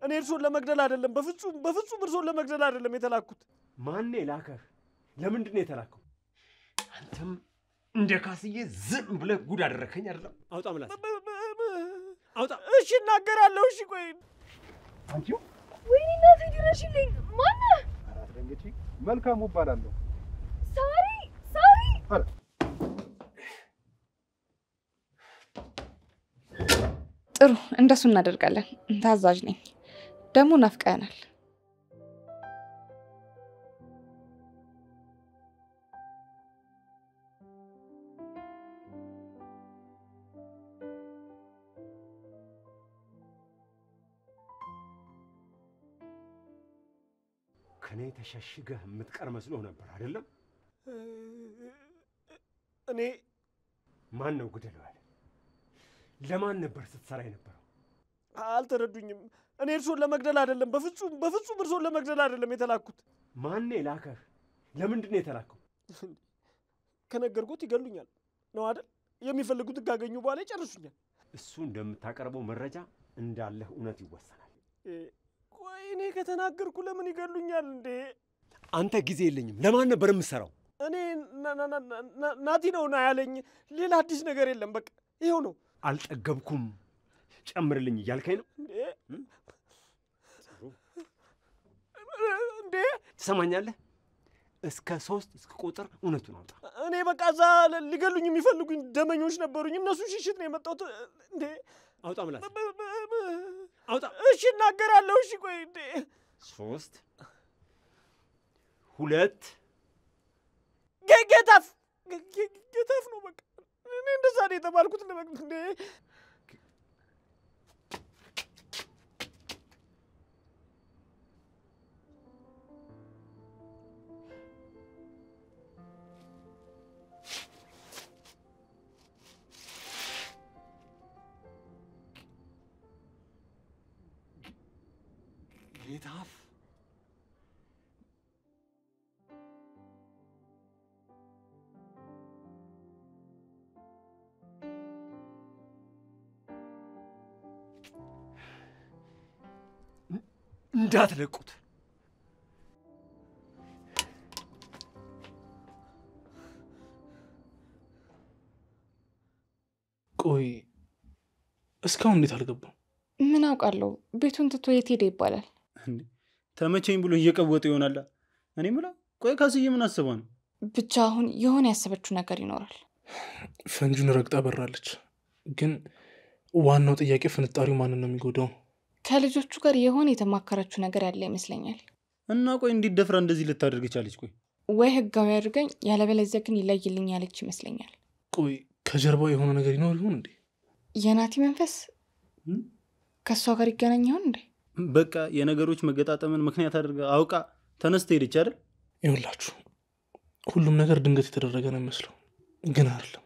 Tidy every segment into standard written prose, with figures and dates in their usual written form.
እኔ እርሶን ለመግደል አይደለም በፍጹም እርሶን ለመግደል አይደለም የተላኩት ማን ላከህ ለምንድን ነው የተላከው አንተም እንደ ካስዬ ዝም ብለህ ጉድ አደረከኝ አይደለም አውጣ ምላስ አውጣ እሺ እናገራለሁ እሺ ቆይ አንቺው ወይኔ እናቴ ድረሽልኝ ማን አራት ደንገጪ መልካሙ እባላለሁ ሳሪ አረ ጥሩ እንደሱ እናደርጋለን ታዛዥ ነኝ ደሞ ናፍቀናል ከኔ ተሸሽገህ የምትቀር መስሎ ነበር አይደለም እኔ ማን ነው ግደለው ያለ ለማን ነበር ስትሰራ የነበረው አልተረዱኝም እኔ እርሶን ለመግደል አይደለም በፍጹም እርሶን ለመግደል አይደለም የተላኩት ማን ላከህ ለምንድን ነው የተላከው ከነገርኩት ይገሉኛል ነው አይደል የሚፈልጉት ካገኙ በኋላ ይጨርሱኛል እሱ እንደምታቀርበው መረጃ እንዳለህ እውነት ይወሰናል ቆይ እኔ ከተናገርኩ ለምን ይገሉኛል እንዴ አንተ ጊዜ የለኝም ለማን ነበር የምትሰራው እኔ ናቲ ነውና ያለኝ ሌላ አዲስ ነገር የለም በቃ ይሄው ነው አልጠገብኩም ጨምርልኝ እያልከኝ ነው እንዴ ትሰማኛለህ እስከ 3 እስከ ቁጥር እውነቱን አውጣ እኔ በቃ እዛ ሊገሉኝ የሚፈልጉኝ ደመኞች ነበሩኝ እነሱ ሽሽት ነው የመጣሁት እንዴ አውጣ ምላስ አውጣ እሺ እናገራለሁ እሺ ቆይ እንዴ 3 2 ጌታፍ ነው በቃ እኔ እንደዛ ነው የተባልኩት እንዴ ጌታፍ እንዳትለቁት ቆይ እስካሁን እንዴት አልገባም ምን አውቃለሁ ቤቱን ትቶ የት ሄደ ይባላል እንዴ ተመቸኝ ብሎ እየቀወጠ ይሆናል እኔ ምላ ቆይ ካስዬ ምን አስባ ነው ብቻ አሁን የሆነ ያሰበችው ነገር ይኖራል ፈንጁን ረግጣ በራለች ግን ዋናው ጥያቄ ፍንጣሪው ማንን ነው የሚጎዳው ከልጆቹ ጋር የሆነ የተማከረችው ነገር ያለ ይመስለኛል እና ቆይ እንዲደፍራ እንደዚህ ልታደርግ ቻለች ቆይ ወይ ህጋዊ አድርገኝ ያለበለዚያ ግን ይለይልኝ ያለች ይመስለኛል ቆይ ከጀርባው የሆነ ነገር ይኖር ይሆን እንዴ የናቲ መንፈስ ከሷ ጋር ይገናኝ ይሆን እንዴ በቃ የነገሮች መገጣጠምን ምክንያት አድርጋ አውቃ ተነስተ ሄደች አይደል ይኸውላችሁ ሁሉም ነገር ድንገት የተደረገ ነው የሚመስለው ግን አይደለም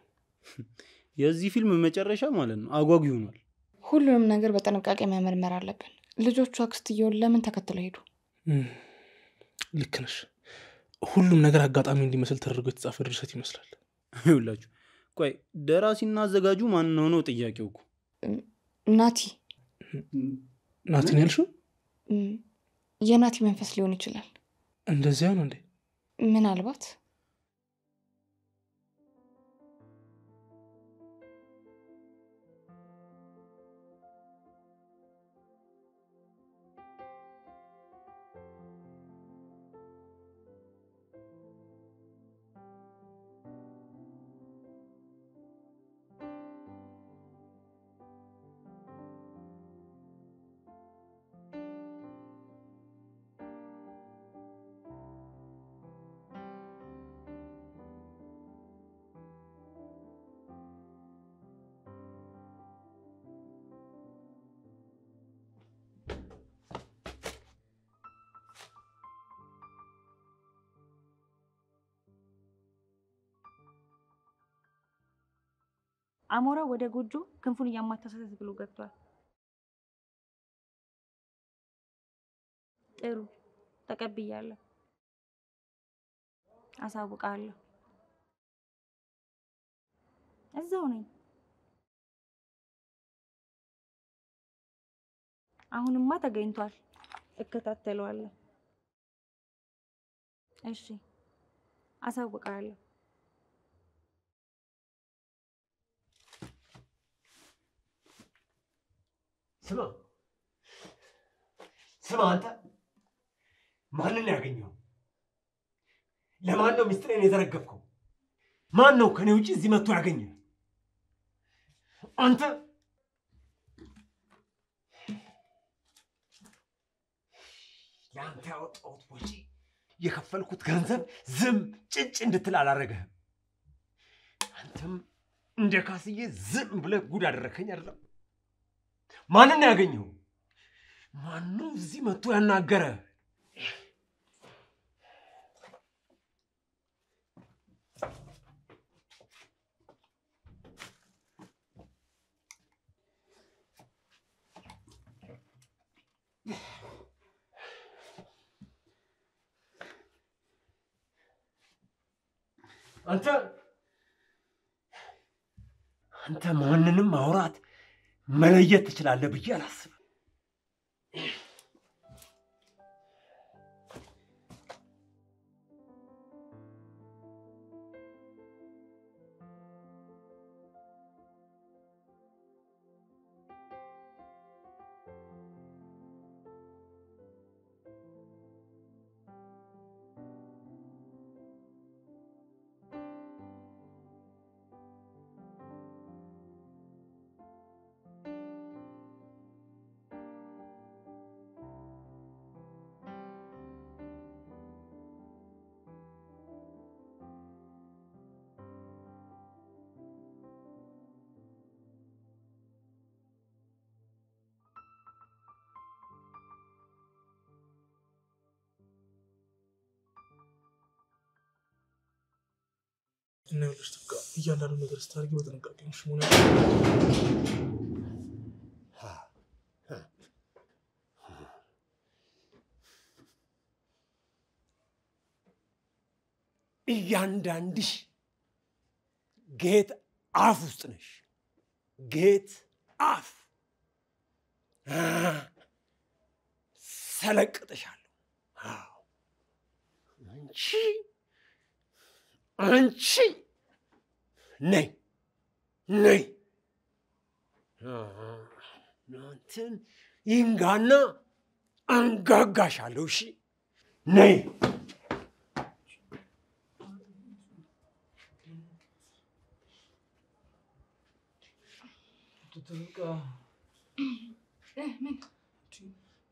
የዚህ ፊልም መጨረሻ ማለት ነው አጓጊ ሆኗል ሁሉንም ነገር በጥንቃቄ መመርመር አለብን ልጆቹ አክስትየውን ለምን ተከትለው ሄዱ ልክ ነሽ ሁሉም ነገር አጋጣሚ እንዲመስል ተደርጎ የተጻፈ ድርሰት ይመስላል ይኸውላችሁ ቆይ ደራሲና አዘጋጁ ማን ነው ጥያቄው እኮ ናቲ ናቲን ያልሽው የናቲ መንፈስ ሊሆን ይችላል እንደዚያ ነው እንዴ ምናልባት አሞራ ወደ ጎጆ ክንፉን ያማታሰሰት ብሎ ገብቷል ጥሩ ተቀብያለሁ አሳውቃለሁ እዛው ነኝ አሁንማ ተገኝቷል። እከታተለዋለሁ። እሺ አሳውቃለሁ። ስማ አንተ ማንን ያገኘው? ለማን ነው ሚስጥሬን የዘረገፍከው? ማን ነው ከኔ ውጪ እዚህ መጥቶ ያገኘ? አንተ ለአንተ ያወጣሁት ወጪ የከፈልኩት ገንዘብ ዝም ጭጭ እንድትል አላረገህም። አንተም እንደ ካስዬ ዝም ብለህ ጉድ አደረከኝ አይደለም? ማንን ያገኘው? ማን ነው እዚህ መጥቶ ያናገረ? አንተ ማንንም ማውራት መለየት ትችላለህ ብዬ አላስብም። እና ይኸውልሽ ትብቃ እያንዳንዱ ነገር ስታደርጊ በጥንቃቄ ነሽ መሆን እያንዳንድሽ ጌት አፍ ውስጥ ነሽ። ጌት አፍ ሰለቅጥሻለሁ። አንቺ ነይ ነይ አንተን ይንጋና አንጋጋሻለሁ። እሺ ነይ ትብቃ ምን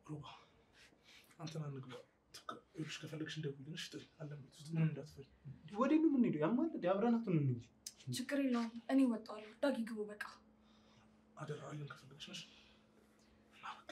ሩባ አንተና ንግባ ትብቃ እሺ ከፈለግሽ እንደውልልሽ አለምት ምን እንዳትፈሪ ወዴት ነው የምንሄደው? ያማል አብረናት ነው እንጂ ችግር የለውም። እኔ ወጣለሁ። ዳጊ ግቡ በቃ አደራ አለን ከፈለግሽ ነሽ በቃ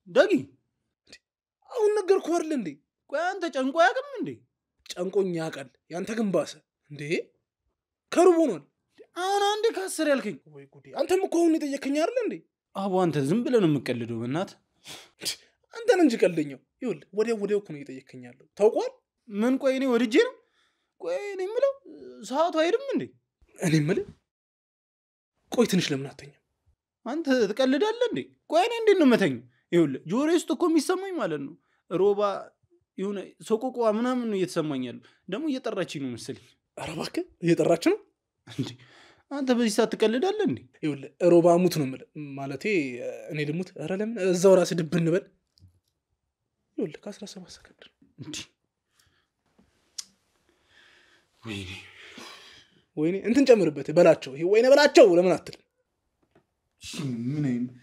ዳጊ አሁን ነገርኩህ አይደል እንዴ? ቆይ አንተ ጨንቆ ያቅም እንዴ? ጨንቆኝ ያውቃል። ያንተ ግን ባሰ እንዴ? ከሩብ ሆኗል። አሁን አንዴ ከአስር ያልከኝ ወይ ጉዴ! አንተም እኮ አሁን የጠየከኝ አይደል እንዴ? አቦ አንተ ዝም ብለህ ነው የምትቀልደው። በእናትህ አንተን እንጂ ቀልደኛው። ይኸውልህ ወዲያው እኮ ነው እየጠየከኝ ያለው ታውቋል። ምን ቆይ እኔ ወድጄ ነው? ቆይ እኔ የምለው ሰዓቱ አይሄድም እንዴ? እኔ የምልህ ቆይ ትንሽ ለምን አትተኛም? አንተ ትቀልዳለህ እንዴ? ቆይ እኔ እንዴት ነው የምተኛው? ይኸውልህ ጆሮዬ ውስጥ እኮ የሚሰማኝ ማለት ነው ሮባ የሆነ ሰቆቋ ምናምን ነው እየተሰማኝ ያለው። ደግሞ እየጠራችኝ ነው መሰለኝ። ኧረ እባክህ እየጠራች ነው እንዴ? አንተ በዚህ ሰዓት ትቀልዳለህ እንዴ? ይኸውልህ ሮባ ሙት ነው የምልህ። ማለቴ እኔ ልሙት? ኧረ ለምን እዛው ራስህ ድብ እንበል። ይኸውልህ ከ17 ሰከንድ እንዴ ወይኔ እንትን ጨምርበት በላቸው። ይሄ ወይኔ በላቸው ለምን አትልም? ምን አይነት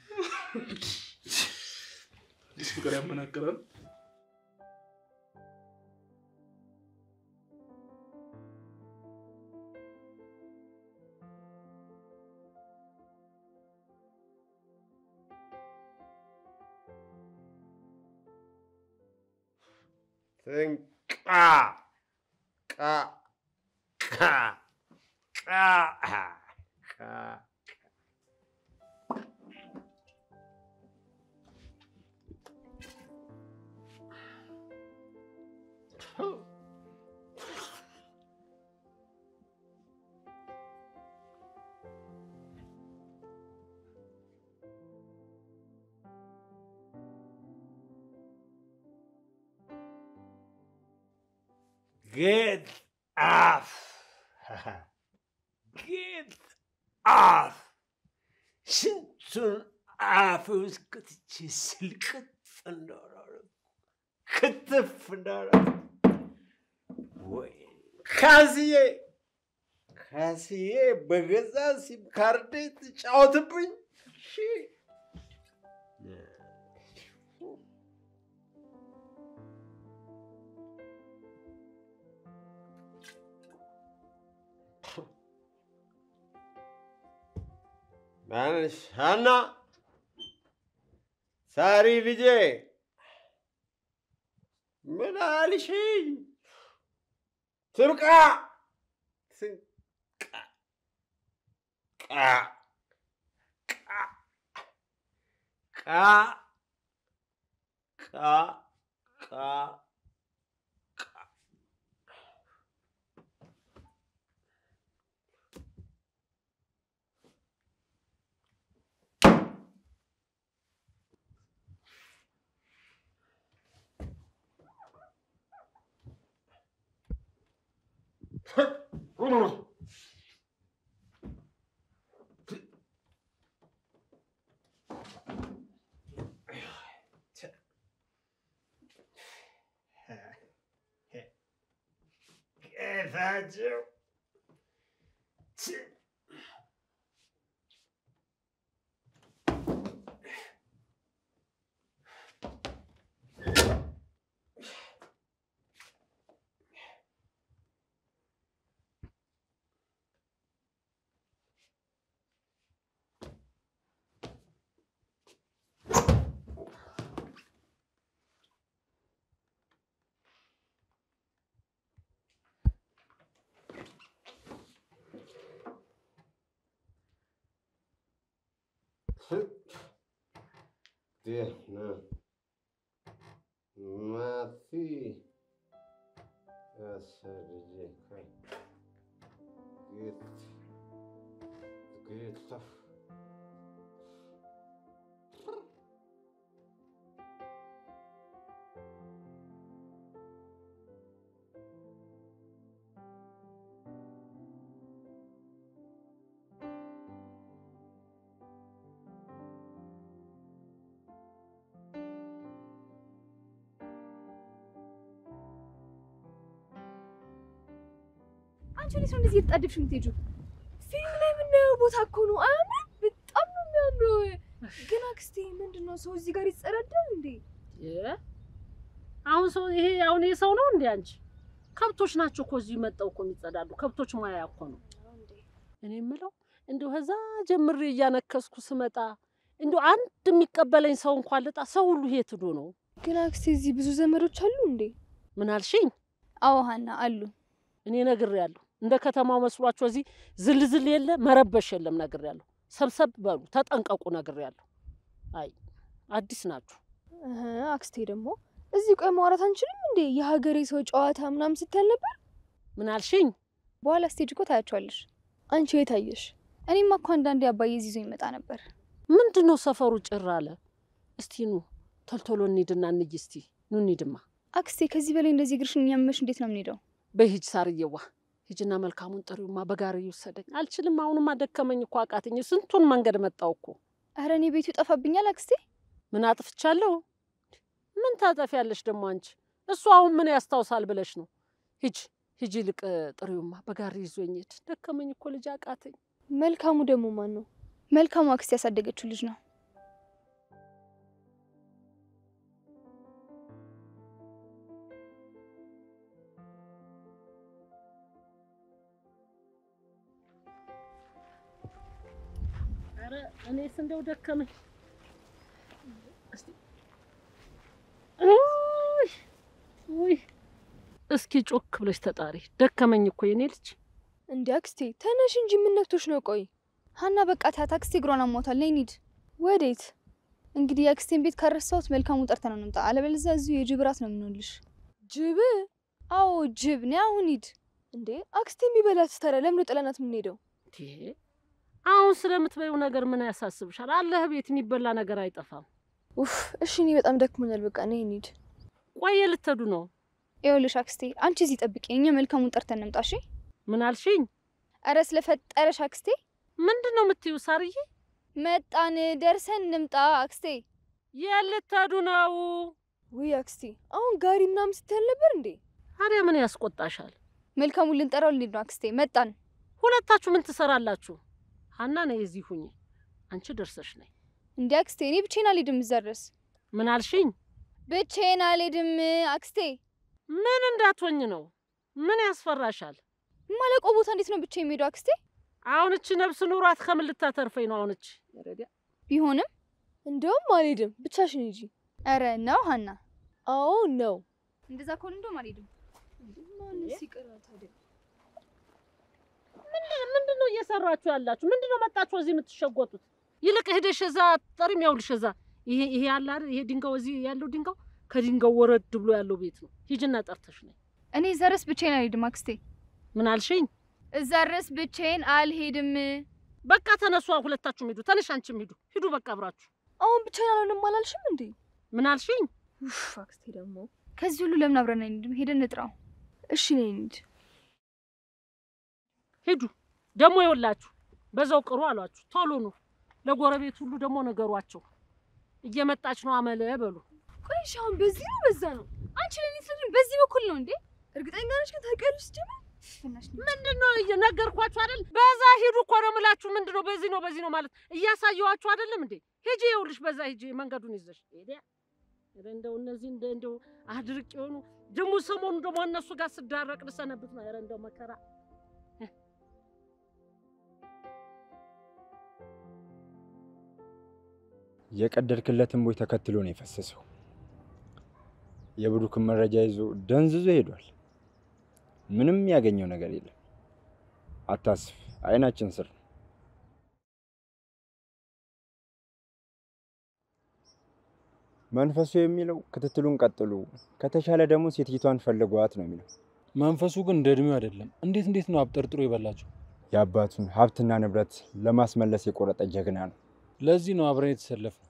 ዲስ ፍቅር ያመናገራል። Get off! Get off! ስንቱን አፍ ውስጥ ከትቼ ስልቅጥ እንዳደረኩ ክትፍ እንዳደረኩ ወይ ካስዬ በገዛ ሲም ካርዴ ትጫወትብኝ። ሀና ሳሪ ልጄ ምን አልሽኝ? ትብቃ ጌታቸው Mati asadje kai get አንቺ ልጅ እንደዚህ እየተጣደፍሽ የምትሄጂው ፊልም ላይ የምናየው ቦታ እኮ ነው። አያምርም? በጣም ነው የሚያምረው። ግን አክስቴ ምንድነው ሰው እዚህ ጋር ይጸዳዳል እንዴ? አሁን ሰው ይሄ አሁን ይሄ ሰው ነው እንዴ? አንቺ ከብቶች ናቸው እኮ እዚህ መጣው እኮ የሚጸዳዱ ከብቶች ማያ እኮ ነው። እኔ የምለው እንደው ከዛ ጀምሬ እያነከስኩ ስመጣ እንደው አንድ የሚቀበለኝ ሰው እንኳን ልጣ ሰው ሁሉ ይሄ ትዶ ነው። ግን አክስቴ እዚህ ብዙ ዘመዶች አሉ እንዴ? ምን አልሽኝ? አዎ ሀና አሉ። እኔ ነግሬያለሁ። እንደ ከተማው መስሏቸው እዚህ ዝልዝል የለ መረበሽ የለም ነግሬያለሁ። ሰብሰብ በሉ ተጠንቀቁ ነግሬያለሁ። አይ አዲስ ናችሁ። አክስቴ ደግሞ እዚህ ቆይ ማውራት አንችልም እንዴ? የሀገሬ ሰው ጨዋታ ምናምን ስትል ነበር። ምን አልሽኝ? በኋላ ስቴጅ እኮ ታያቸዋለሽ። አንቺ የት አየሽ? እኔማ እኮ አንዳንዴ አባዬ ይዞ ይመጣ ነበር። ምንድነው ሰፈሩ ጭር አለ? እስቲ ኑ ቶልቶሎ እንሂድና እንይ እስቲ ኑ እንሂድማ። አክስቴ ከዚህ በላይ እንደዚህ ግርሽን ያመሽ እንዴት ነው የምንሄደው? በሂጅ ሳርየዋ ሂጂና መልካሙን ጥሪውማ በጋሪ ይወሰደኝ። አልችልም። አሁንማ ደከመኝ እኮ አቃተኝ። ስንቱን መንገድ መጣው እኮ። ኧረ እኔ ቤቱ ጠፋብኛል አክስቴ። ምን አጥፍቻለሁ? ምን ታጠፊያለሽ ደግሞ አንቺ? እሱ አሁን ምን ያስታውሳል ብለሽ ነው? ሂጂ ልቅ ጥሪውማ በጋሪ ይዞኝ ሂድ። ደከመኝ እኮ ልጅ አቃተኝ። መልካሙ ደግሞ ማን ነው? መልካሙ አክስቴ ያሳደገችው ልጅ ነው። ኧረ እኔስ እንደው ደከመኝ። እስኪ ጮክ ብለሽ ተጣሪ። ደከመኝ እኮ የኔ ልጅ። እንዴ አክስቴ ተነሽ እንጂ ምን ነክቶሽ ነው? ቆይ ሀና በቃ ታታ አክስቴ እግሯን አሟታል። ነይ እንሂድ። ወዴት? እንግዲህ የአክስቴን ቤት ካረሳሁት መልካሙን ጠርተን እንምጣ። አለበለዚያ እዚሁ የጅብ ራት ነው የምንሆንልሽ። ጅብ? አዎ ጅብ። ነይ አሁን ሂድ። እንዴ አክስቴ የሚበላት ተረ ለምን ጥለናት የምንሄደው? አሁን ስለምትበይው ነገር ምን ያሳስብሻል? አለህ ቤት የሚበላ ነገር አይጠፋም። ኡፍ እሺ እኔ በጣም ደክሞኛል። በቃ ነይ እንሂድ። ቆይ ልትሄዱ ነው? ይኸውልሽ አክስቴ አንቺ እዚህ ጠብቂኝ፣ እኛ መልካሙን ጠርተን እንምጣ። እሺ? ምን አልሽኝ? ኧረ ስለፈጠረሽ አክስቴ። ምንድነው የምትይው ሳርዬ? መጣን፣ ደርሰን እንምጣ አክስቴ። የልትሄዱ ነው? ውይ አክስቴ አሁን ጋሪ ምናምን ስትል ነበር እንዴ? ታዲያ ምን ያስቆጣሻል? መልካሙን ልንጠራው ልንሄድ ነው አክስቴ። መጣን። ሁለታችሁ ምን ትሰራላችሁ? ሀና ነይ እዚህ ሁኚ፣ አንቺ ደርሰሽ ነይ። እንዴ አክስቴ እኔ ብቻዬን አልሄድም እዛ ድረስ። ምን አልሽኝ? ብቻዬን አልሄድም አክስቴ። ምን እንዳትሆኝ ነው? ምን ያስፈራሻል? ማለቀው ቦታ እንዴት ነው ብቻዬን የምሄደው አክስቴ? አሁን እቺ ነፍስ ኑሯት ከምን ልታተርፈኝ ነው? አሁን እቺ ረዲያ ቢሆንም እንደውም አልሄድም፣ ብቻሽን ሂጂ። ኧረ ነው ሀና? አዎ ነው። እንደዛ ከሆነ እንደውም አልሄድም። ማንስ ይቀራል ታዲያ? ምንድነው እየሰራችሁ ያላችሁ? ምንድነው መጣችሁ እዚህ የምትሸጎጡት? ይልቅ ሄደሽ እዛ ጠሪም ያውልሽ እዛ ይሄ ያለ አይደል? ይሄ ድንጋው እዚህ ያለው ድንጋው ከድንጋው ወረድ ብሎ ያለው ቤት ነው። ሂጂና ጠርተሽ ነይ። እኔ እዛ ድረስ ብቻዬን አልሄድም አክስቴ። ምን አልሽኝ? እዛ ድረስ ብቻዬን አልሄድም። በቃ ተነሱ፣ ሁለታችሁም ሂዱ። ተነሽ፣ አንቺም ሂዱ። በቃ አብራችሁ። አሁን ብቻዬን አልሆንም አላልሽም እንዴ? ምን አልሽኝ? ኡፍ አክስቴ ደግሞ ከዚህ ሁሉ ለምን አብረን አንሄድም? ሄደን እንጥራው። እሺ ነይ እንሂድ። ሂዱ። ደግሞ ይኸውላችሁ በዛው ቅሩ አሏችሁ። ቶሎ ነው። ለጎረቤት ሁሉ ደግሞ ነገሯቸው። እየመጣች ነው አመለ በሉ። ቆይ አሁን በዚህ ነው በዛ ነው? አንቺ ለኔ ስለምን በዚህ በኩል ነው እንዴ? እርግጠኛ ነሽ ግን ታውቂያለሽ? ጀመር ምንድነው እየነገርኳችሁ አይደል? በዛ ሂዱ እኮ ነው የምላችሁ። ምንድነው በዚህ ነው ማለት እያሳየኋችሁ አይደለም እንዴ? ሂጂ፣ ይኸውልሽ በዛ ሂጂ፣ መንገዱን ይዘሽ ሄዲያ። እንደው እነዚህ እንደው አድርቅ የሆኑ ደግሞ ሰሞኑ ደግሞ እነሱ ጋር ስዳረቅ ልሰነብት ነው። ኧረ እንደው መከራ። የቀደድክለትን ቦይ ተከትሎ ነው የፈሰሰው። የብሩክን መረጃ ይዞ ደንዝዞ ሄዷል። ምንም ያገኘው ነገር የለም። አታስብ፣ አይናችን ስር ነው። መንፈሱ የሚለው ክትትሉን ቀጥሉ፣ ከተሻለ ደግሞ ሴትይቷን ፈልጓት ነው የሚለው። መንፈሱ ግን እንደ እድሜው አይደለም። እንዴት ነው አብጠርጥሮ ይበላቸው? የአባቱን ሀብትና ንብረት ለማስመለስ የቆረጠ ጀግና ነው። ለዚህ ነው አብረን የተሰለፍነው።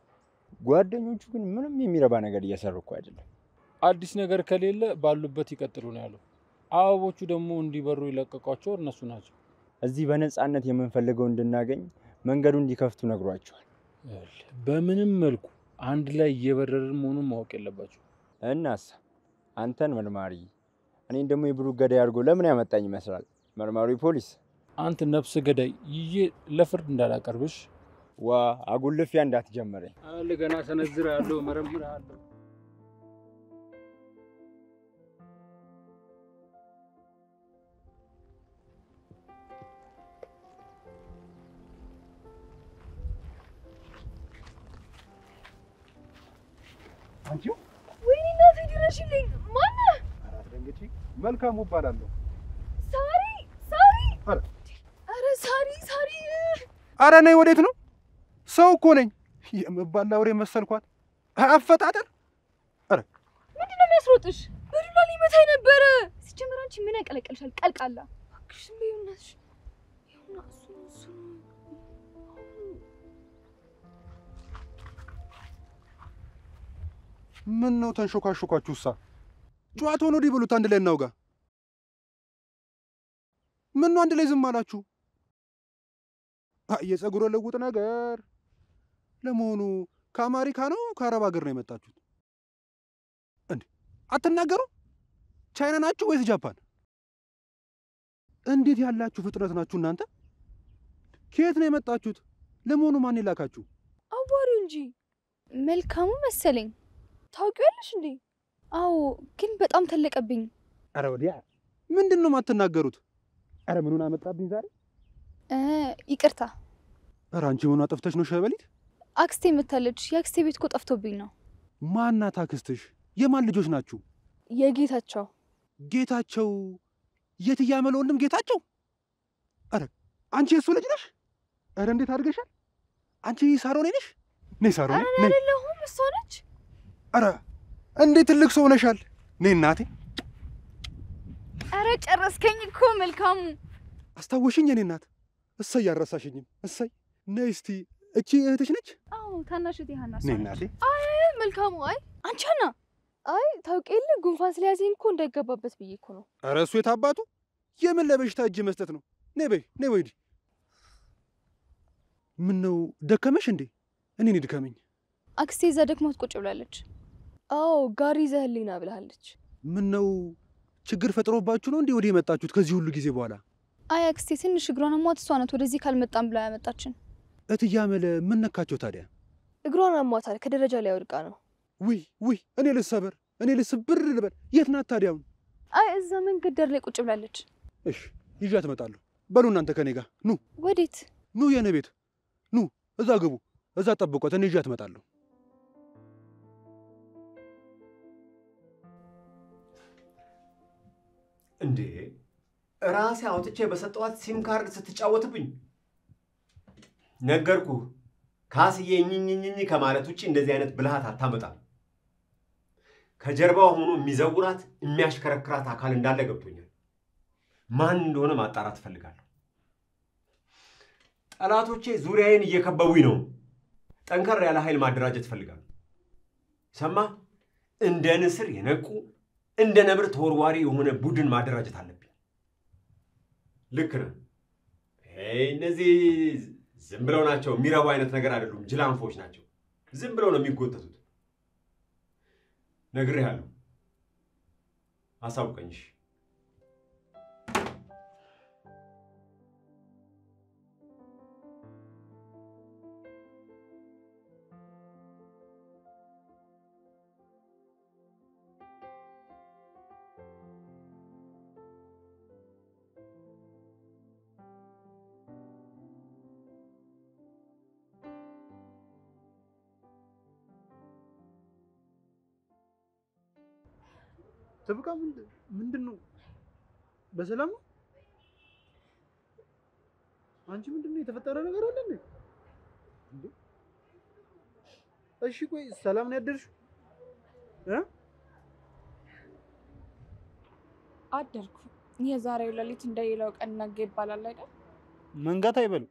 ጓደኞቹ ግን ምንም የሚረባ ነገር እየሰሩ እኮ አይደለም። አዲስ ነገር ከሌለ ባሉበት ይቀጥሉ ነው ያለው። አበቦቹ ደግሞ እንዲበሩ ይለቀቋቸው እነሱ ናቸው። እዚህ በነፃነት የምንፈልገው እንድናገኝ መንገዱ እንዲከፍቱ ነግሯቸዋል። በምንም መልኩ አንድ ላይ እየበረርን መሆኑን ማወቅ የለባቸው። እናስ አንተን መርማሪ፣ እኔን ደግሞ የብሩክ ገዳይ አድርጎ ለምን ያመጣኝ ይመስላል? መርማሪ ፖሊስ፣ አንተ ነፍስ ገዳይ ይዤ ለፍርድ እንዳላቀርብሽ። ዋ አጉልፊያ እንዳትጀምረኝ። አለ ገና ሰነዝራለሁ፣ መረምራለሁ። አንቺው ወይኔ እናቴ ድረሽልኝ። ማነህ? አትደንግጪ፣ መልካሙ እባላለሁ። ሳሪ። ኧረ ሳሪ። ኧረ ነይ። ወዴት ነው? ሰው እኮ ነኝ። የምባል አውሬ መሰልኳት። አፈጣጠር። ኧረ ምንድን ነው የሚያስሮጥሽ? በዱላ ሊመታኝ ነበረ። ሲጀመር አንቺ ምን ያቀለቀልሻል? ቀልቃላ። እባክሽ በእናትሽ ይሁን። እሱ ምን ነው ተንሾካሾካችሁሳ? ጨዋታውን ወዲህ ብሉት፣ አንድ ላይ እናውጋ። ምን ነው አንድ ላይ ዝም አላችሁ? የፀጉር ልውጥ ነገር። ለመሆኑ ከአሜሪካ ነው ከአረብ ሀገር ነው የመጣችሁት? እንዴ አትናገሩ? ቻይና ናችሁ ወይስ ጃፓን? እንዴት ያላችሁ ፍጥነት ናችሁ እናንተ? ከየት ነው የመጣችሁት? ለመሆኑ ማን ይላካችሁ? አዋሪው እንጂ መልካሙ መሰለኝ። ታውቂዋለሽ እንዴ? አዎ፣ ግን በጣም ተለቀብኝ። አረ ወዲያ ምንድን ነው የማትናገሩት? አረ ምኑን አመጣብኝ ዛሬ? ይቅርታ። አረ አንቺ ምን አጥፍተሽ ነው ሸበሊት? አክስቴ መታለች። የአክስቴ ቤት እኮ ጠፍቶብኝ ነው። ማናት አክስትሽ? የማን ልጆች ናችሁ? የጌታቸው። ጌታቸው? የትያመለ ወንድም ጌታቸው? አረ አንቺ የሱ ልጅ ነሽ? አረ እንዴት አድርገሻል? አንቺ ሳሮኔ ነሽ? ነይ ሳሮኔ ነይ። አረ አይደለሁም፣ እሷ ነች። አረ እንዴት ትልቅ ሰው ሆነሻል። ነይ እናቴ። አረ ጨረስከኝ እኮ መልካሙ። አስታወሽኝ የኔ እናት። እሰይ አልረሳሽኝም። እሰይ ነይ እስቲ። እቺ እህትሽ ነች? አዎ ታናሽ እህቴ ሀና። ነይ እናቴ። አይ መልካሙ። አይ አንቺ ሀና። አይ ታውቂ የለ ጉንፋን ስለያዘኝ እኮ እንዳይገባበት ብዬ እኮ ነው። አረ እሱ የታባቱ የምን ለበሽታ እጅ መስጠት ነው? ነይ በይ ነይ ወይዲ። ምን ነው ደከመሽ እንዴ? እኔን ይድከመኝ። አክስቴ እዛ ደክሞት ቁጭ ብላለች። አዎ ጋሪ ይዘህልኝ ና ብላለች። ምን ነው ችግር ፈጥሮባችሁ ነው እንዴ ወዲህ የመጣችሁት ከዚህ ሁሉ ጊዜ በኋላ? አይ አክስቴ ትንሽ እግሯን አሟት፣ እሷ ናት ወደዚህ ካልመጣን ብላ ያመጣችን። እትያመለ ምን ነካቸው ታዲያ? እግሯን አሟታል፣ ከደረጃ ላይ ወድቃ ነው። ውይ እኔ ልሰበር፣ እኔ ልስብር ልበል። የት ናት ታዲያ አሁን? አይ እዛ መንገድ ዳር ላይ ቁጭ ብላለች። እሺ ይዣት እመጣለሁ። በሉ እናንተ ከኔ ጋር ኑ። ወዴት? ኑ የኔ ቤት ኑ። እዛ ግቡ፣ እዛ ጠብቋት፣ እኔ ይዣት እመጣለሁ። እንዴ ራሴ አውጥቼ በሰጠዋት ሲም ካርድ ስትጫወትብኝ ነገርኩ። ካስዬ ኝኝኝኝ ከማለት ውጪ እንደዚህ አይነት ብልሃት አታመጣም። ከጀርባው ሆኖ የሚዘውራት የሚያሽከረክራት አካል እንዳለ ገብቶኛል። ማን እንደሆነ ማጣራት እፈልጋለሁ። ጠላቶቼ ዙሪያዬን እየከበቡኝ ነው። ጠንከር ያለ ኃይል ማደራጀት እፈልጋለሁ። ሰማ? እንደ ንስር የነቁ እንደ ነብር ተወርዋሪ የሆነ ቡድን ማደራጀት አለብኝ። ልክ ነህ። እነዚህ ዝም ብለው ናቸው፣ የሚረቡ አይነት ነገር አይደሉም። ጅላንፎች ናቸው። ዝም ብለው ነው የሚጎተቱት። ነግሬሃለሁ። አሳውቀኝሽ። ተብቃ ምንድን ነው? በሰላም ነው? አንቺ ምንድን ነው የተፈጠረ ነገር አለ እንዴ? እሺ ቆይ ሰላም ነው ያደርሽው? አደርኩ። የዛሬው ሌሊት እንደሌላው ቀን ነገ ይባላል አይደል? መንጋት አይበሉ።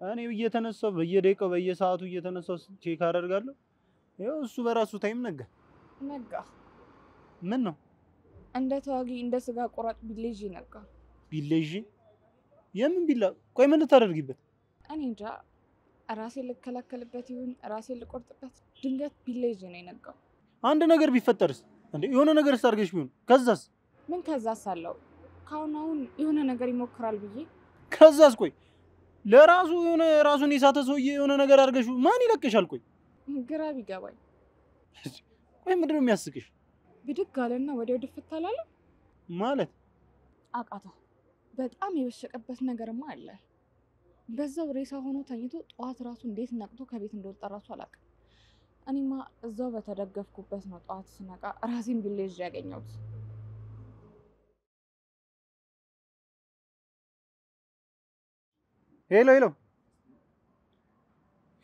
እኔ እየተነሳው በየደቂቃው በየሰዓቱ እየተነሳው ቼክ አደርጋለሁ። ይኸው እሱ በራሱ ታይም ነጋ። ምን ነው እንደ ተዋጊ እንደ ስጋ ቆራጥ ቢሌዥ ነጋ። ቢሌዥ? የምን ቢላ? ቆይ ምን ልታደርጊበት? እኔ እንጃ። ራሴ ልከላከልበት ይሁን ራሴ ልቆርጥበት ድንገት ቢሌዥ ነው የነጋው። አንድ ነገር ቢፈጠርስ? እንዴ የሆነ ነገር አድርገሽ ቢሆን ከዛስ? ምን ከዛስ አለው? አሁን የሆነ ነገር ይሞክራል ብዬ ከዛስ? ቆይ ለራሱ የሆነ ራሱን የሳተ ሰውዬ የሆነ ነገር አድርገሽ ማን ይለቅሻል? ቆይ ግራ ቢገባኝ። ቆይ ምንድን ነው የሚያስቅሽ? ብድግ አለና ወዲያው ድፍት አላለ ማለት አቃተው። በጣም የበሸቀበት ነገርማ አለ። በዛው ሬሳ ሆኖ ተኝቶ ጠዋት ራሱ እንዴት ነቅቶ ከቤት እንደወጣ ራሱ አላውቅም። እኔማ እዛው በተደገፍኩበት ነው ጠዋት ስነቃ ራሴን ቢሌዥ ያገኘሁት። ሄሎ ሄሎ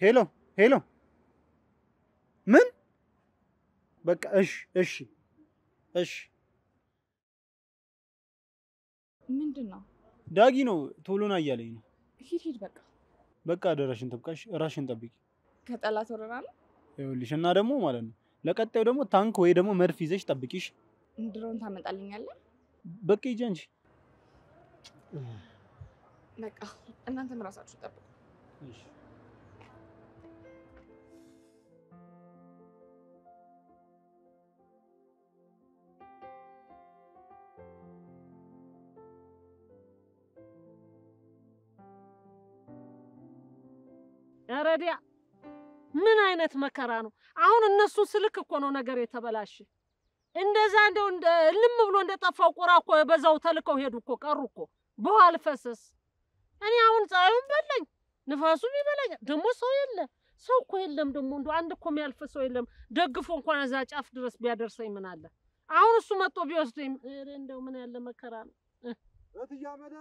ሄሎ ሄሎ ምን? በቃ እሺ ምንድን ነው? ዳጊ ነው ቶሎና እያለኝ ነው። ሂድ በቃ አደራሽን ጠብቃሽ ራሽን ጠብቂ። ከጠላት ወረራ ነው ይኸውልሽ። እና ደግሞ ማለት ነው ለቀጣዩ ደግሞ ታንክ ወይ ደግሞ መድፍ ይዘሽ ጠብቂሽ። ድሮን ታመጣልኛለህ? በቃ ሂጂ አንቺ። በቃ እናንተም ራሳችሁ ጠብቁ። እሺ አረዲያ ምን አይነት መከራ ነው? አሁን እነሱ ስልክ እኮ ነው ነገር የተበላሽ። እንደዛ እንደው ልም ብሎ እንደጠፋው ቁራ እኮ በዛው ተልከው ሄዱ እኮ ቀሩ እኮ በኋላ ፈሰስ። እኔ አሁን ፀሐዩን በለኝ ንፋሱም ይበላኝ ደግሞ ሰው የለ ሰው እኮ የለም ደግሞ እንደው አንድ እኮ የሚያልፍ ሰው የለም ደግፎ እንኳን እዛ ጫፍ ድረስ ቢያደርሰኝ ምን አለ? አሁን እሱ መጥቶ ቢወስደኝ እንደው ምን ያለ መከራ ነው። እትያመለ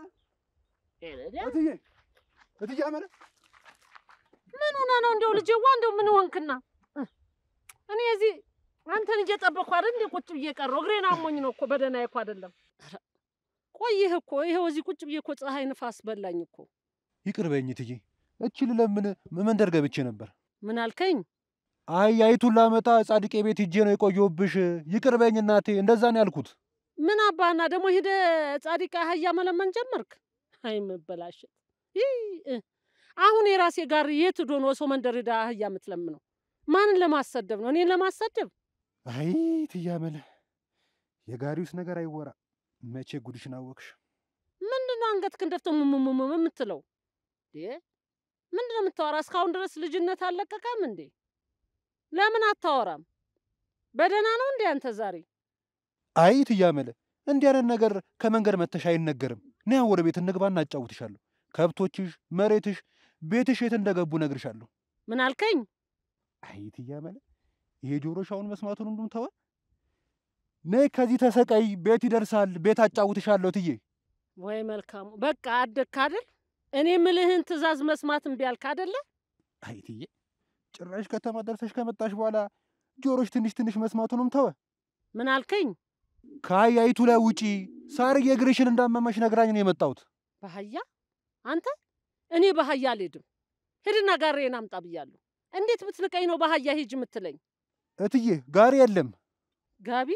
እትያመለ ምን ሆነ ነው እንደው ልጄዋ እንደው ምን ሆንክና? እኔ እዚህ አንተን እየጠበቅኩ አይደል እንደ ቁጭ ብዬ ቀረሁ። እግሬን አሞኝ ነው እኮ በደህና እኮ አይደለም። ቆይህ እኮ ይሄው እዚህ ቁጭ ብዬ እኮ ፀሐይ ንፋስ በላኝ እኮ። ይቅር በይኝ እትዬ፣ እቺ ለምን መንደር ገብቼ ነበር። ምን አልከኝ? አይ አይቱን ላመጣ ጻድቄ ቤት ሂጄ ነው የቆየሁብሽ። ይቅር በይኝ እናቴ፣ እንደዛ ነው ያልኩት። ምን አባና ደግሞ ሄደ ጻድቃ አህያ መለመን ጀመርክ? አይ መበላሸት። አሁን የራሴ ጋር የት ዶ ነው ሰው መንደር ሄዳ አህያ የምትለምነው? ማንን ለማሰደብ ነው? እኔን ለማሰደብ? አይ ትያመለ፣ የጋሪውስ ነገር አይወራ። መቼ ጉድሽን አወቅሽ? ምንድነው አንገትክን ደፍተህ የምትለው? ምንድነው የምታወራ? እስካሁን ድረስ ልጅነት አልለቀቀም እንዴ? ለምን አታወራም? በደህና ነው እንዴ አንተ ዛሬ? አይ ትያመለ፣ እንዲህ አይነት ነገር ከመንገድ መተሽ አይነገርም። ነይ ወደ ቤት እንግባና አጫውትሻለሁ። ከብቶችሽ፣ መሬትሽ፣ ቤትሽ የት እንደገቡ ነግርሻለሁ። ምን አልከኝ? አይ ትያመለ፣ ይሄ ጆሮሽ አሁን መስማቱን እንዱም ተወ። ነይ ከዚህ ተሰቃይ፣ ቤት ይደርሳል። ቤት አጫውትሻለሁ ትዬ። ወይ መልካሙ፣ በቃ አደግክ አይደል? እኔ ምልህን ትእዛዝ መስማት እምቢ አልክ አይደለ? አይ ትዬ፣ ጭራሽ ከተማ ደርሰሽ ከመጣሽ በኋላ ጆሮሽ ትንሽ ትንሽ መስማቱንም ተወ። ምን አልከኝ? ከአህያይቱ ላይ ውጪ፣ ሳርዬ እግርሽን እንዳመመሽ ነግራኝ ነው የመጣሁት። በአህያ? አንተ? እኔ በአህያ አልሄድም። ሂድና ጋሬን አምጣ ብያለሁ። እንዴት ብትንቀኝ ነው በአህያ ሂጅ የምትለኝ? እትዬ ጋሪ የለም። ጋቢ?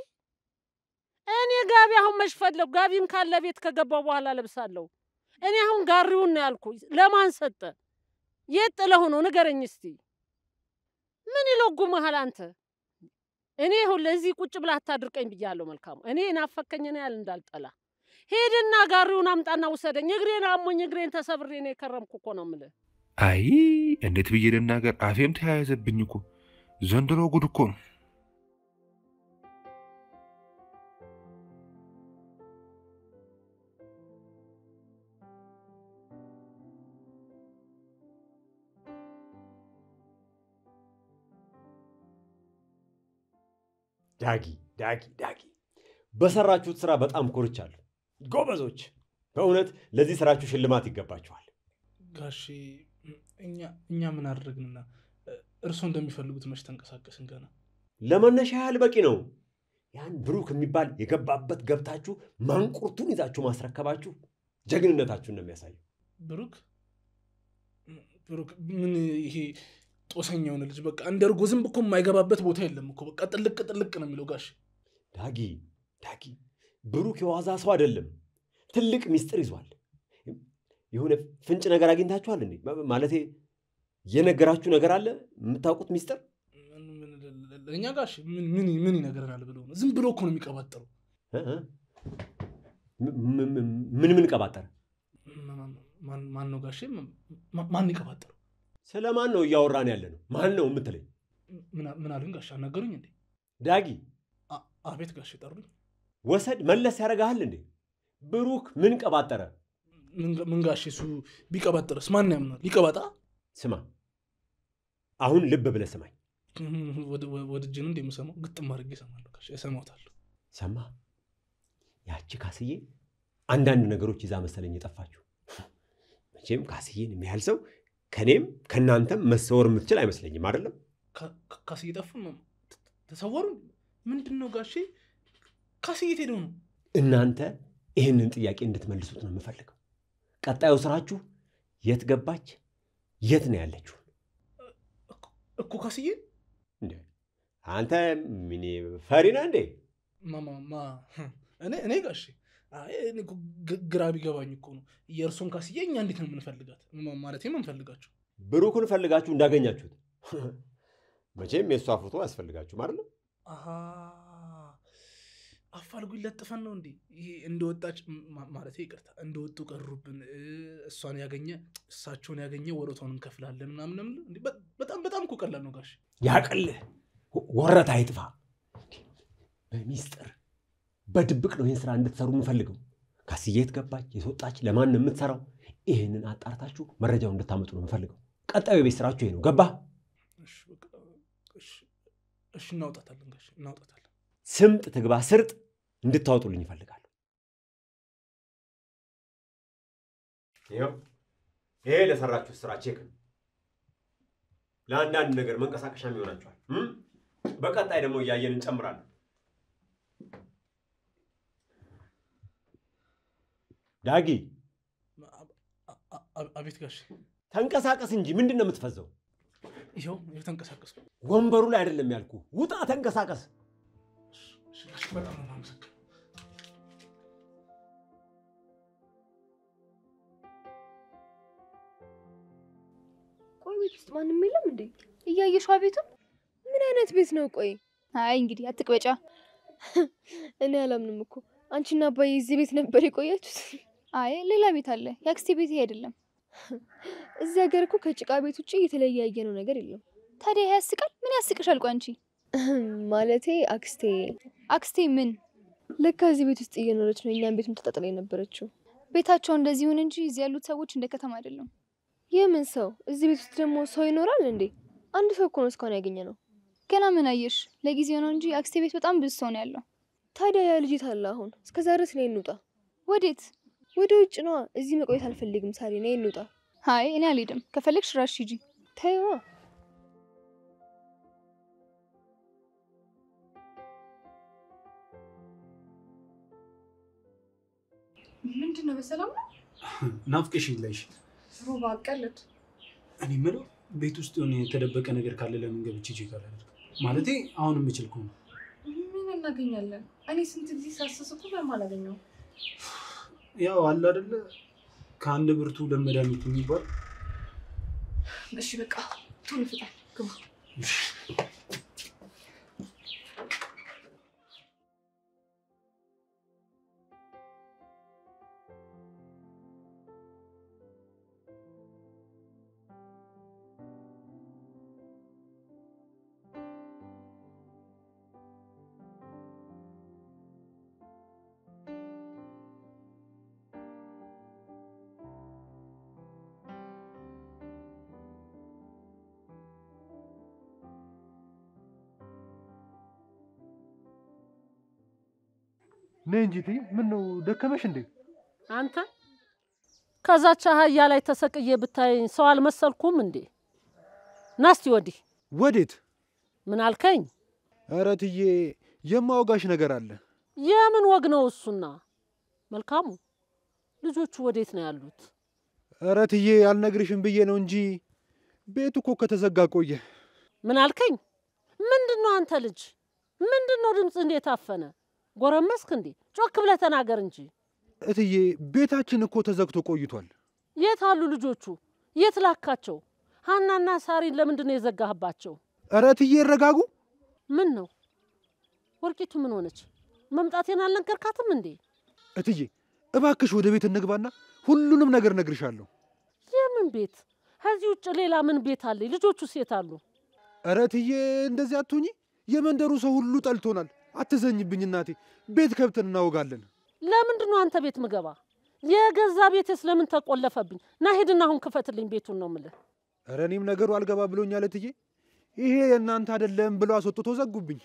እኔ ጋቢ አሁን መች ፈለኩ? ጋቢም ካለ ቤት ከገባው በኋላ ለብሳለሁ። እኔ አሁን ጋሪውን ነው ያልኩ። ለማን ሰጠ? የት ጥለህ ነው ንገረኝ እስቲ። ምን ይለጉምሃል አንተ? እኔ ሁሉ እዚህ ቁጭ ብላ አታድርቀኝ ብያለሁ። መልካሙ፣ እኔ ናፈከኝ ነው ያል እንዳልጠላ። ሄድና ጋሪውን አምጣና ውሰደኝ። እግሬን አሞኝ እግሬን ተሰብሬ ነው የከረምኩ እኮ ነው የምልህ። አይ እንዴት ብዬ ልናገር? አፌም ተያያዘብኝ እኮ። ዘንድሮ ጉድ እኮ ነው። ዳጊ በሰራችሁት ስራ በጣም ኮርቻለሁ። ጎበዞች፣ በእውነት ለዚህ ስራችሁ ሽልማት ይገባችኋል። ጋሼ እኛ ምን አደረግንና እርሶ እንደሚፈልጉት መች ተንቀሳቀስን? ገና ለመነሻ ያህል በቂ ነው። ያን ብሩክ የሚባል የገባበት ገብታችሁ ማንቁርቱን ይዛችሁ ማስረከባችሁ ጀግንነታችሁን ነው የሚያሳየው። ብሩክ ምን ይሄ ጦሰኛ የሆነ ልጅ በቃ እንደ እርጎ ዝንብ እኮ የማይገባበት ቦታ የለም እኮ። በቃ ጥልቅ ነው የሚለው ጋሼ። ዳጊ ብሩክ የዋዛ ሰው አይደለም። ትልቅ ሚስጥር ይዟል። የሆነ ፍንጭ ነገር አግኝታችኋል እንዴ? ማለቴ የነገራችሁ ነገር አለ የምታውቁት ሚስጥር? እኛ ጋሼ ምን ይነገረናል ብሎ ነው? ዝም ብሎ እኮ ነው የሚቀባጠረው። ምን ቀባጠረ? ማን ነው ጋሼ? ማን ይቀባጠረው? ስለማን ነው እያወራን ያለ ነው? ማን ነው የምትለኝ? ምን አሉኝ ጋሼ? አናገሩኝ እንዴ? ዳጊ። አቤት ጋሼ። ጠሩኝ። ወሰድ መለስ ያደርግሃል እንዴ? ብሩክ ምን ቀባጠረ? ምን ጋሼ? እሱ ቢቀባጠረስ ማን ያምናል? ይቀባጣ። ስማ፣ አሁን ልብ ብለህ ስማኝ። ወድጄ ነው እንደምሰማው ግጥም አድርጌ እሰማለሁ ጋሼ። እሰማታለሁ። ሰማ፣ ያቺ ካስዬ አንዳንድ ነገሮች ይዛ መሰለኝ የጠፋችሁ። መቼም ካስዬን የሚያህል ሰው ከኔም ከናንተም መሰወር የምትችል አይመስለኝም። አይደለም? ካስዬ ጠፉ? ተሰወሩ? ምንድነው ጋሼ? ካስዬ የት ሄደው ነው? እናንተ ይህንን ጥያቄ እንድትመልሱት ነው የምፈልገው። ቀጣዩ ስራችሁ የት ገባች፣ የት ነው ያለችው እኮ ካስዬ። እንዴ አንተ ምን ፈሪ ነህ እንዴ? እኔ ጋሼ አይ እኔ እኮ ግራ ቢገባኝ እኮ ነው የእርሶን ካስዬ እኛ እንዴት ነው የምንፈልጋት? ማለቴ የምንፈልጋቸው ብሩክን ፈልጋችሁ እንዳገኛችሁት መቼም የእሷ ፎቶ ያስፈልጋችሁ አይደል? አሃ አፋልጉ ይለጥፈን ነው እንዴ? ይሄ እንደወጣች ማለቴ ይቅርታ እንደወጡ ቀሩብን እሷን ያገኘ እሳቸውን ያገኘ ወሮታውን እንከፍላለን ምናምን እንዴ? በጣም እኮ ቀላል ነው ጋሽ። ያቀልህ ወረታ አይጥፋ። በሚስጥር በድብቅ ነው ይሄን ስራ እንድትሰሩ የምፈልገው። ካስዬ የት ገባች የት ወጣች ለማን ነው የምትሰራው? ይሄንን አጣርታችሁ መረጃውን እንድታመጡ ነው የምፈልገው። ቀጣዩ ቤት ስራችሁ ይሄ ነው። ገባ? እሺ እናውጣታለን ጋሽ እናውጣታለን። ስምጥ ትግባ ስርጥ እንድታወጡልኝ ይፈልጋሉ። ይሄ ለሰራችሁ ስራ ቼክ ነው። ለአንዳንድ ነገር መንቀሳቀሻም ይሆናችኋል። በቀጣይ ደግሞ እያየን እንጨምራለን። ዳጊ አቤት ጋሽ። ተንቀሳቀስ እንጂ ምንድነው የምትፈዘው? ይሄው ተንቀሳቀስኩ። ወንበሩ ላይ አይደለም ያልኩ። ውጣ ተንቀሳቀስ። በጣም ነው የማመሰግነው። ቆይ ቤት ውስጥ ማንም የለም እንዴ? እያየሽው ቤቱን? ምን አይነት ቤት ነው? ቆይ አይ እንግዲህ አትቅበጫ። እኔ አላምንም እኮ አንቺና አባዬ እዚህ ቤት ነበር የቆያችሁት? አይ ሌላ ቤት አለ። ያክስቴ ቤት ይሄ አይደለም። እዚህ ሀገር እኮ ከጭቃ ቤት ውጪ የተለያየ ነው ነገር የለም። ታዲያ ይሄ ያስቃል? ምን ያስቅሻል? ቆይ አንቺ ማለቴ አክስቴ ምን ለካ እዚህ ቤት ውስጥ እየኖረች ነው እኛን ቤቱን ተጣጣላ የነበረችው። ቤታቸው እንደዚህ ይሁን እንጂ እዚህ ያሉት ሰዎች እንደ ከተማ አይደለም። የምን ሰው? እዚህ ቤት ውስጥ ደግሞ ሰው ይኖራል እንዴ? አንድ ሰው እኮ ነው እስካሁን ያገኘነው። ገና ምን አየሽ? ለጊዜው ነው እንጂ አክስቴ ቤት በጣም ብዙ ሰው ነው ያለው። ታዲያ ያ ልጅ ታላ አሁን እስከዛ ድረስ ነይ እንውጣ። ወዴት? ወደ ውጭ ነዋ። እዚህ መቆየት አልፈልግም። ሳሪ ነይ እንውጣ። አይ እኔ አልሄድም። ከፈለግሽ ራስሽ ሂጂ። ተይዋ። ምንድነው? በሰላም ነው? ናፍቀሽ ይለሽ ሮባ ቀልድ። እኔ የምለው ቤት ውስጥ የሆነ የተደበቀ ነገር ካለ ለምን ገብቼ ቼክ አላደርግም? ማለቴ አሁን የምችል ከሆነ ምን እናገኛለን? እኔ ስንት ጊዜ ሳስስ እኮ ምንም አላገኘሁም። ያው አለ አይደለ ከአንድ ብርቱ ለመድኃኒቱ የሚባል። እሺ በቃ ቶሎ ፍጠን ግባ። ነይ እንጂ እትዬ፣ ምን ነው ደከመሽ እንዴ? አንተ ከዛች አህያ ላይ ተሰቅዬ ብታየኝ ሰው አልመሰልኩም እንዴ? ናስቲ ወዲህ። ወዴት? ምን አልከኝ? ኧረ እትዬ የማወጋሽ ነገር አለ። የምን ወግ ነው እሱና? መልካሙ ልጆቹ ወዴት ነው ያሉት? ኧረ እትዬ አልነግርሽም ብዬ ነው እንጂ ቤቱ እኮ ከተዘጋ ቆየ። ምን አልከኝ? ምንድነው አንተ ልጅ? ምንድነው ድምጽ እንዴት አፈነ? ጎረመስክ እንዴ? ጮክ ብለህ ተናገር እንጂ። እትዬ ቤታችን እኮ ተዘግቶ ቆይቷል። የት አሉ ልጆቹ? የት ላካቸው? ሀናና ሳሪን ለምንድን ነው የዘጋህባቸው? ኧረ እትዬ ይረጋጉ። ምን ነው ወርቂቱ ምን ሆነች? መምጣቴን አልነገርካትም እንዴ? እትዬ እባክሽ ወደ ቤት እንግባና ሁሉንም ነገር ነግርሻለሁ። የምን ቤት? ከዚህ ውጭ ሌላ ምን ቤት አለ? ልጆቹስ የት አሉ? ኧረ እትዬ እንደዚህ አትሁኚ። የመንደሩ ሰው ሁሉ ጠልቶናል። አትዘኝብኝ እናቴ። ቤት ከብተን እናወጋለን። ለምንድን ነው አንተ ቤት ምገባ? የገዛ ቤቴስ ለምን ተቆለፈብኝ? ና ሂድና አሁን ክፈትልኝ ቤቱን ነው የምልህ። ኧረ እኔም ነገሩ አልገባ ብሎኛል እትዬ። ይሄ የእናንተ አይደለም ብሎ አስወጥቶ ዘጉብኝ።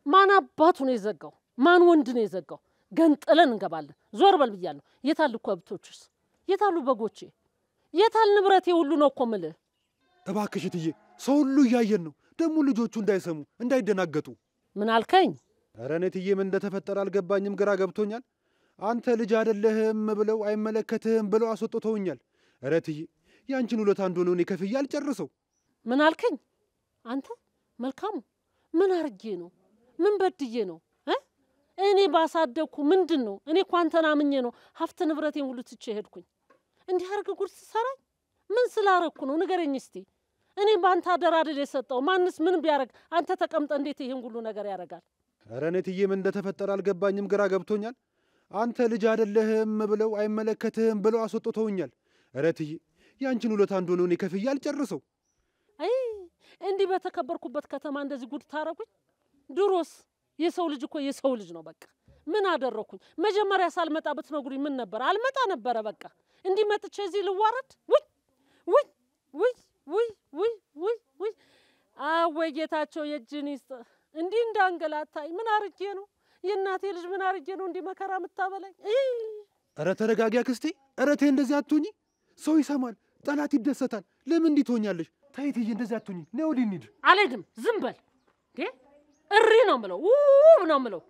ማን አባቱ ነው የዘጋው? ማን ወንድ ነው የዘጋው? ገንጥለን እንገባለን። ዞር በል ብያለሁ። የታሉ ከብቶችስ? የታሉ በጎቼ? የታል ንብረቴ ሁሉ ነው እኮ የምልህ። እባክሽ እትዬ፣ ሰው ሁሉ እያየን ነው። ደግሞ ልጆቹ እንዳይሰሙ እንዳይደናገጡ። ምን አልከኝ? ኧረ እኔ እትዬ ምን እንደተፈጠረ አልገባኝም። ግራ ገብቶኛል። አንተ ልጅ አይደለህም ብለው አይመለከትህም ብለው አስወጥተውኛል። ኧረ እትዬ ያንቺን ውለታ እንደሆነ እኔ ከፍዬ አልጨርሰው። ምን አልከኝ? አንተ መልካሙ ምን አርጌ ነው? ምን በድዬ ነው? እኔ ባሳደኩ ምንድነው? እኔ ኳንተና ምኜ ነው ሀብት ንብረቴን ሁሉ ትቼ ሄድኩኝ። እንዲህ አርገ ጉድ ትሰራኝ? ምን ስላረኩ ነው ንገረኝ እስቲ። እኔ ባንተ አደራ አይደል የሰጠው? ማንስ ምን ቢያረግ አንተ ተቀምጠ እንዴት ይሄን ሁሉ ነገር ያረጋል? ኧረ እኔትዬ ምን እንደተፈጠረ አልገባኝም፣ ግራ ገብቶኛል። አንተ ልጅ አይደለህም ብለው አይመለከትህም ብለው አስወጥተውኛል። ኧረ እትዬ ያንቺን ውለታ እንደሆነ እኔ ከፍዬ አልጨርሰው። አይ እንዲህ በተከበርኩበት ከተማ እንደዚህ ጉድ ታረጉኝ? ድሮስ የሰው ልጅ እኮ የሰው ልጅ ነው። በቃ ምን አደረኩኝ? መጀመሪያ ሳልመጣ ብትነግሩኝ ምን ነበር? አልመጣ ነበረ በቃ። እንዲህ መጥቼ እዚህ ልዋረድ? ውይ ውይ ውይ ውይ ውይ ውይ ውይ! አወይ ጌታቸው የእጅን ይስጥ። እንዲህ እንዳንገላታኝ ምን አርጌ ነው? የእናቴ ልጅ ምን አርጌ ነው እንዲህ መከራ የምታበላኝ? ኧረ ተረጋጊ አክስቴ። ኧረ ተይ እንደዚህ አትሁኚ። ሰው ይሰማል፣ ጠላት ይደሰታል። ለምን እንዲህ ትሆኛለሽ? ተይ እትዬ እንደዚህ አትሁኚ። ነይ ወዲህ እንሂድ። አልሄድም። ዝም በል። እሪ ነው የምለው፣ ውብ ነው የምለው።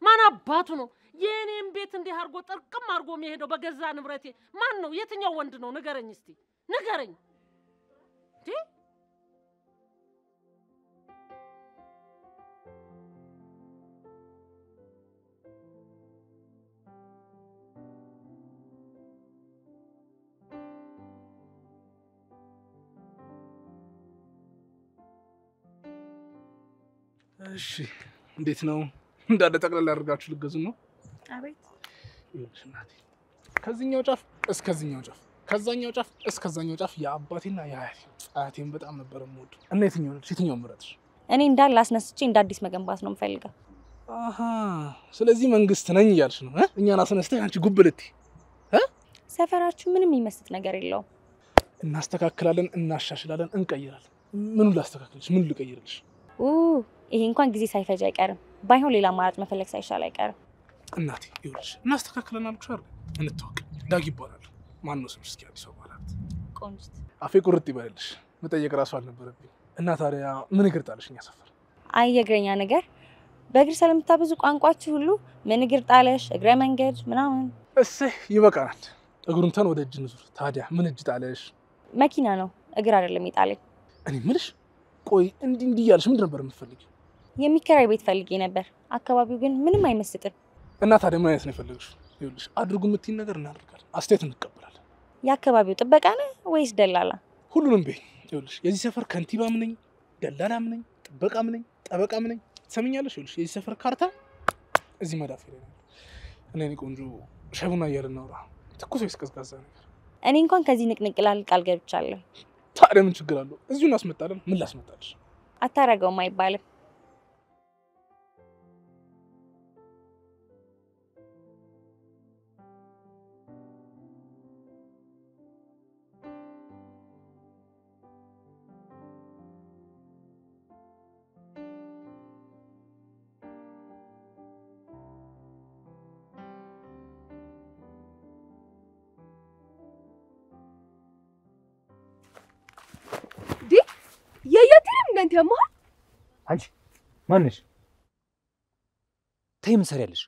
ማን አባቱ ነው የእኔም ቤት እንዲህ አርጎ ጠርቅም አርጎ የሚሄደው በገዛ ንብረቴ? ማን ነው? የትኛው ወንድ ነው? ንገረኝ እስቲ ንገረኝ። እሺ እንዴት ነው? እንዳለ ጠቅላላ አድርጋችሁ ልገዙ ነው? አቤት ይኸውልሽ እናቴ፣ ከዚህኛው ጫፍ እስከዚህኛው ጫፍ፣ ከዛኛው ጫፍ እስከዛኛው ጫፍ የአባቴና የአያቴን በጣም ነበር የምወደው። እና የትኛውን ምረጥሽ? እኔ እንዳለ አስነስቼ እንደ አዲስ መገንባት ነው የምፈልገው። አሃ፣ ስለዚህ መንግስት ነኝ እያልሽ ነው? እኛን አስነስተሽ አንቺ ጉብልቲ። ሰፈራችሁ ምንም የሚመስጥ ነገር የለውም። እናስተካክላለን፣ እናሻሽላለን፣ እንቀይራለን። ምኑን ላስተካክልሽ? ምኑን ልቀይርልሽ? ይሄ እንኳን ጊዜ ሳይፈጅ አይቀርም። ባይሆን ሌላ አማራጭ መፈለግ ሳይሻል አይቀርም። እናቴ ይኸውልሽ፣ እናስተካክለን አልኩሽ አይደል? እንተዋወቅ። ዳግ ይባላል። ማን ነው ስምሽ? እስኪ አዲስ አበባ ናት። ቆንጅት። አፌ ቁርጥ ይበልልሽ። መጠየቅ ራሱ አልነበረብኝ። እና ታዲያ ምን እግር ጣለሽ እኛ ሰፈር? አይ የእግረኛ ነገር በእግር ስለምታበዙ ቋንቋችሁ ሁሉ ምን እግር ጣለሽ፣ እግረ መንገድ ምናምን። እሰይ ይበቃናል። እግሩን ተን ወደ እጅ ንዙር። ታዲያ ምን እጅ ጣለሽ? መኪና ነው እግር አይደለም የጣለኝ። እኔ ምልሽ ቆይ እንዲህ እያልሽ ምንድን ነበር የምትፈልጊው? የሚከራይ ቤት ፈልጌ ነበር። አካባቢው ግን ምንም አይመስጥም። እና ታዲያ ምን አይነት ነው የፈለግሽው? ይኸውልሽ አድርጉ የምትይኝ ነገር እናደርጋለን። አስተያየት እንቀበላለን። የአካባቢው ጥበቃ ነህ ወይስ ደላላ? ሁሉንም በይ። ይኸውልሽ የዚህ ሰፈር ከንቲባም ነኝ፣ ደላላም ነኝ፣ ጥበቃም ነኝ፣ ጠበቃም ነኝ። ትሰሚኛለሽ? ይኸውልሽ የዚህ ሰፈር ካርታ እዚህ መዳፍ ላይ ነው። እኔ ቆንጆ ሻይ ቡና እያልን እናውራ። ትኩስ ወይስ ቀዝቃዛ ነገር? እኔ እንኳን ከዚህ ንቅንቅ ላል ቃል ገብቻለሁ። ታዲያ ምን ችግር አለው? እዚሁ እናስመጣለን። ምን ላስመጣልሽ? አታረገውም አይባልም። እናንተ ያማል። አንቺ ማን ነሽ? ተይ ምን ሰሪያለሽ?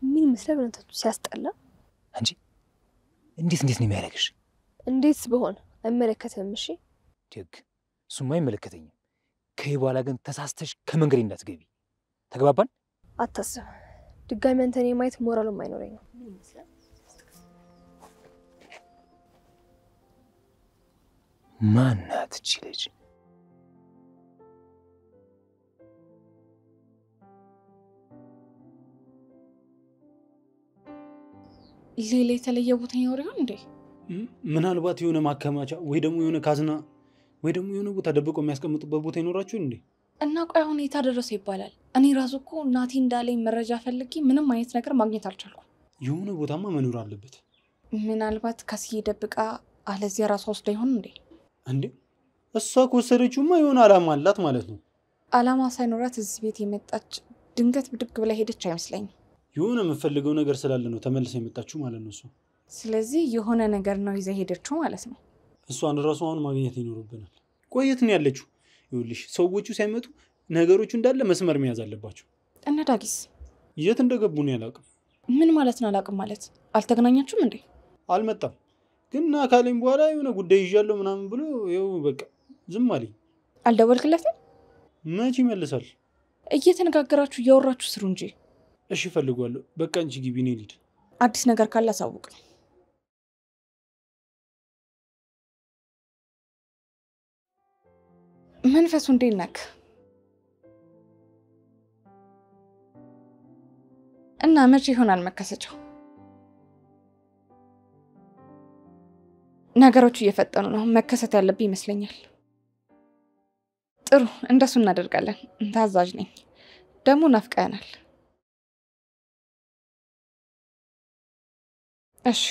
ምን መስለው ነው ሲያስጠላ። አንቺ እንዴት ነው የሚያደርግሽ? እንዴት በሆነ አይመለከተም። እሺ ደግ፣ እሱማ አይመለከተኝም። ከዚህ በኋላ ግን ተሳስተሽ ከመንገዴ እንዳትገቢ። ተግባባን? አታስብ። ድጋሚ አንተን የማየት ሞራሉም አይኖረኝም። ማናት እቺ ልጅ? ሌላ የተለየ ቦታ ይኖር ይሆን እንዴ? ምናልባት የሆነ ማከማቻ ወይ ደግሞ የሆነ ካዝና ወይ ደግሞ የሆነ ቦታ ደብቆ የሚያስቀምጡበት ቦታ ይኖራችሁ እንዴ? እና ቆይ አሁን የታደረሰ ይባላል። እኔ ራሱ እኮ እናቴ እንዳለኝ መረጃ ፈልጌ ምንም አይነት ነገር ማግኘት አልቻልኩም። የሆነ ቦታማ መኖር አለበት። ምናልባት ከስዬ ደብቃ አለዚያ ራሷ ወስዳ ይሆን እንዴ? እንዴ እሷ ከወሰደችውማ የሆነ አላማ አላት ማለት ነው። አላማ ሳይኖራት እዚህ ቤት የመጣች ድንገት ብድግ ብላ ሄደች አይመስለኝም። የሆነ የምፈልገው ነገር ስላለ ነው ተመልሳ የመጣችው ማለት ነው እሷ። ስለዚህ የሆነ ነገር ነው ይዛ ሄደችው ማለት ነው። እሷን ራሱ አሁን ማግኘት ይኖርብናል። ቆየት ነው ያለችው። ይኸውልሽ ሰዎቹ ሳይመጡ ነገሮቹ እንዳለ መስመር መያዝ አለባቸው። እነ ዳጊስ የት እንደገቡ ነው ያላቅም። ምን ማለት ነው አላቅም ማለት? አልተገናኛችሁም እንዴ? አልመጣም ግን አካሌም በኋላ የሆነ ጉዳይ ይዣለሁ ምናምን ብሎ ይኸው በቃ ዝም አለኝ። አልደወልክለትም? መቼ ይመልሳል? እየተነጋገራችሁ እያወራችሁ ስሩ እንጂ። እሺ ፈልጓለሁ። በቃ እንጂ ግቢ ነው ልሂድ። አዲስ ነገር ካለ አሳውቅ። መንፈሱ እንዴት ነክ? እና መቼ ይሆናል መከሰቻው? ነገሮቹ እየፈጠኑ ነው። መከሰት ያለብኝ ይመስለኛል። ጥሩ፣ እንደሱ እናደርጋለን። ታዛዥ ነኝ። ደግሞ ናፍቀናል። እሺ